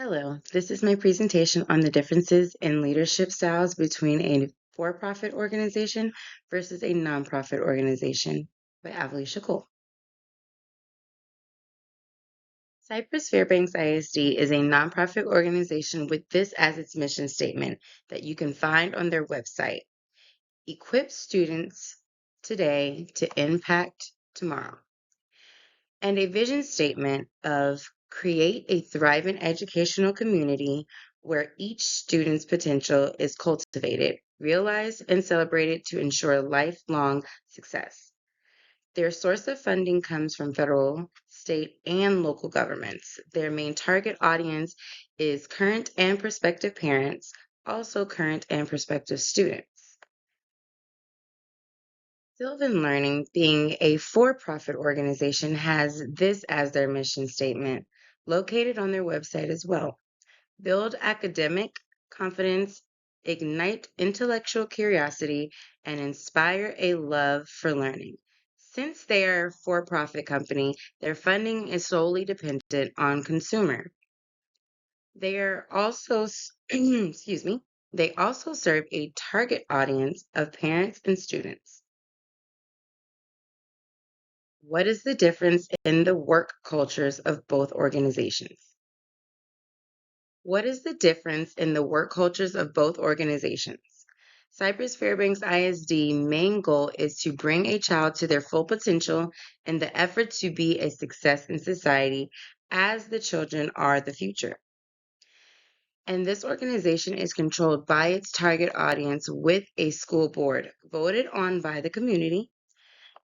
Hello, this is my presentation on the differences in leadership styles between a for-profit organization versus a nonprofit organization by Avalisha Cole. Cypress Fairbanks ISD is a nonprofit organization with this as its mission statement that you can find on their website. Equip students today to impact tomorrow. And a vision statement of create a thriving educational community where each student's potential is cultivated, realized, and celebrated to ensure lifelong success. Their source of funding comes from federal, state, and local governments. Their main target audience is current and prospective parents, also current and prospective students. Sylvan Learning, being a for profit organization, has this as their mission statement, located on their website as well. Build academic confidence, ignite intellectual curiosity, and inspire a love for learning. Since they are a for profit company, their funding is solely dependent on consumer. They are also, excuse me, they also serve a target audience of parents and students. What is the difference in the work cultures of both organizations? What is the difference in the work cultures of both organizations? Cypress Fairbanks ISD main goal is to bring a child to their full potential in the effort to be a success in society as the children are the future. And this organization is controlled by its target audience with a school board voted on by the community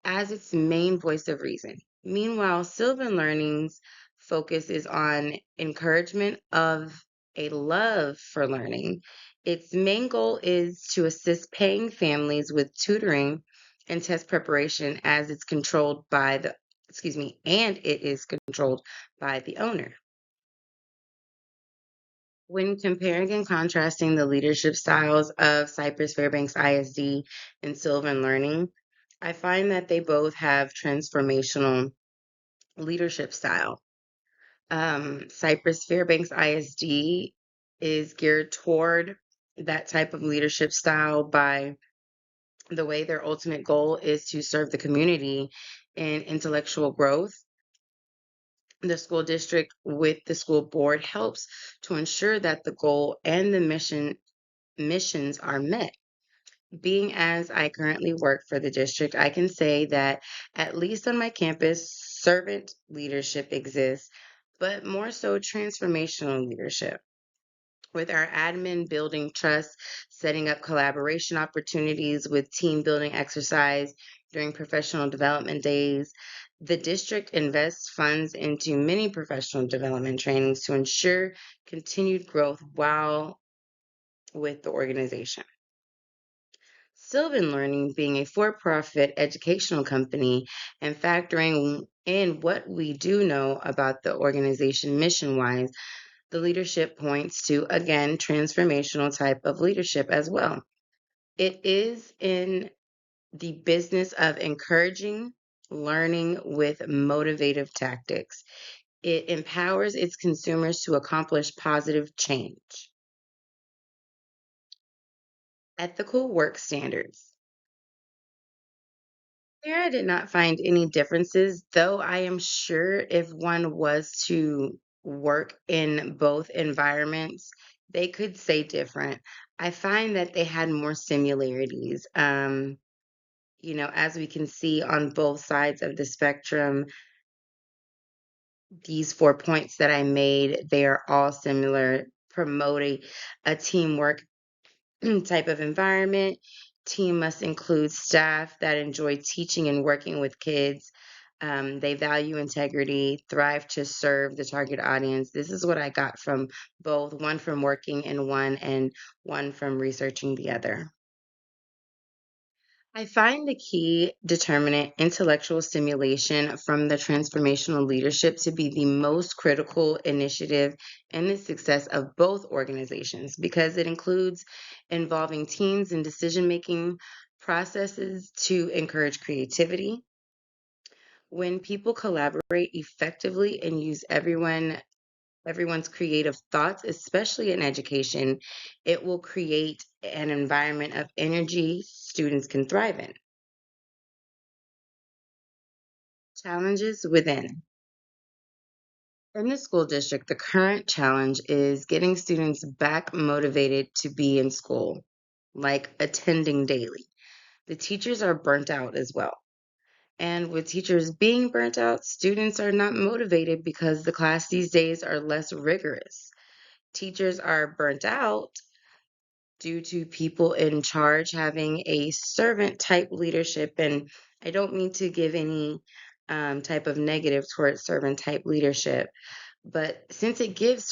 as its main voice of reason. Meanwhile, Sylvan Learning's focus is on encouragement of a love for learning. Its main goal is to assist paying families with tutoring and test preparation as it's controlled by the, excuse me, and it is controlled by the owner. When comparing and contrasting the leadership styles of Cypress Fairbanks ISD and Sylvan Learning, I find that they both have transformational leadership style. Cypress Fairbanks ISD is geared toward that type of leadership style by the way their ultimate goal is to serve the community in intellectual growth. The school district with the school board helps to ensure that the goal and the missions are met. Being as I currently work for the district, I can say that at least on my campus, servant leadership exists, but more so transformational leadership. With our admin building trust, setting up collaboration opportunities with team building exercise during professional development days, the district invests funds into many professional development trainings to ensure continued growth while with the organization. Sylvan Learning, being a for profit educational company and factoring in what we do know about the organization mission wise, the leadership points to, again, transformational type of leadership as well. It is in the business of encouraging learning with motivative tactics. It empowers its consumers to accomplish positive change. Ethical work standards. There, I did not find any differences, though I am sure if one was to work in both environments, they could say different. I find that they had more similarities. As we can see on both sides of the spectrum, these 4 points that I made, they are all similar, promoting a teamwork type of environment. Team must include staff that enjoy teaching and working with kids. They value integrity, thrive to serve the target audience. This is what I got from both, one from working in one and one from researching the other. I find the key determinant, intellectual stimulation from the transformational leadership, to be the most critical initiative in the success of both organizations because it includes involving teams and decision making processes to encourage creativity. When people collaborate effectively and use everyone everyone's creative thoughts, especially in education, it will create an environment of energy students can thrive in. Challenges within. In the school district, the current challenge is getting students back motivated to be in school, like attending daily. The teachers are burnt out as well. And with teachers being burnt out, students are not motivated because the class these days are less rigorous. Teachers are burnt out due to people in charge having a servant type leadership. And I don't mean to give any type of negative towards servant type leadership, but since it gives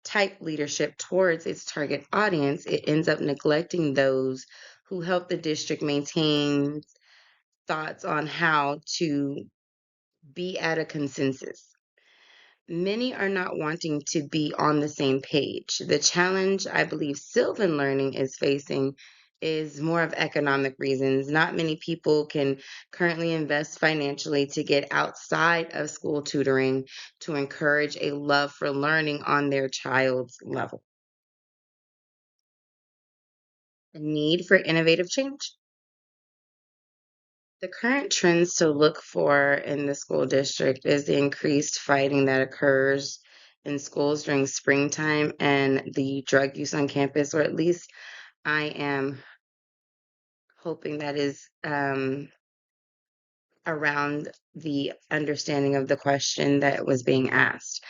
type leadership towards its target audience, it ends up neglecting those who help the district maintain thoughts on how to be at a consensus. Many are not wanting to be on the same page. The challenge I believe Sylvan Learning is facing is more of economic reasons. Not many people can currently invest financially to get outside of school tutoring to encourage a love for learning on their child's level. The need for innovative change. The current trends to look for in the school district is the increased fighting that occurs in schools during springtime and the drug use on campus, or at least I am hoping that is around the understanding of the question that was being asked.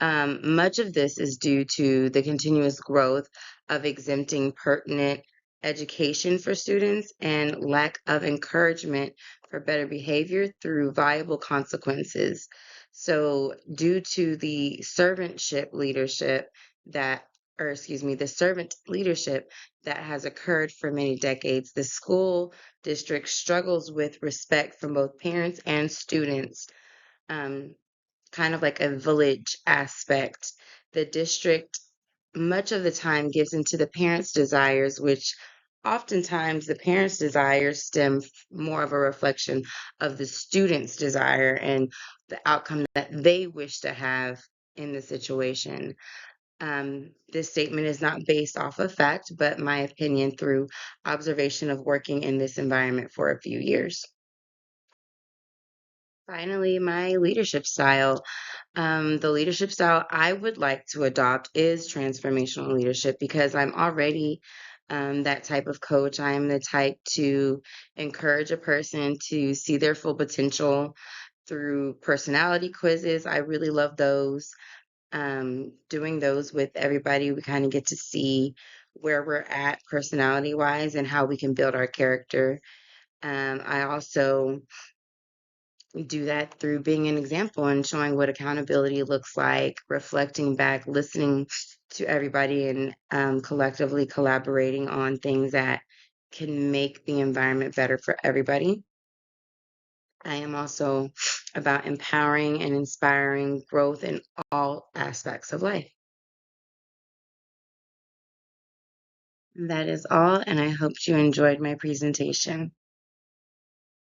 Much of this is due to the continuous growth of exempting pertinent education for students and lack of encouragement for better behavior through viable consequences. So, due to the servantship leadership that, or excuse me, the servant leadership that has occurred for many decades, the school district struggles with respect from both parents and students. Um, Kind of like a village aspect. The district, much of the time, gives into the parents' desires, which oftentimes the parents' desires more of a reflection of the student's desire and the outcome that they wish to have in the situation. This statement is not based off of fact, but my opinion through observation of working in this environment for a few years. Finally, my leadership style. The leadership style I would like to adopt is transformational leadership because I'm already that type of coach. I am the type to encourage a person to see their full potential through personality quizzes. I really love those. Doing those with everybody, we kind of get to see where we're at personality wise and how we can build our character. I also do that through being an example and showing what accountability looks like, reflecting back, listening to everybody, and collectively collaborating on things that can make the environment better for everybody. I am also about empowering and inspiring growth in all aspects of life. That is all, and I hope you enjoyed my presentation.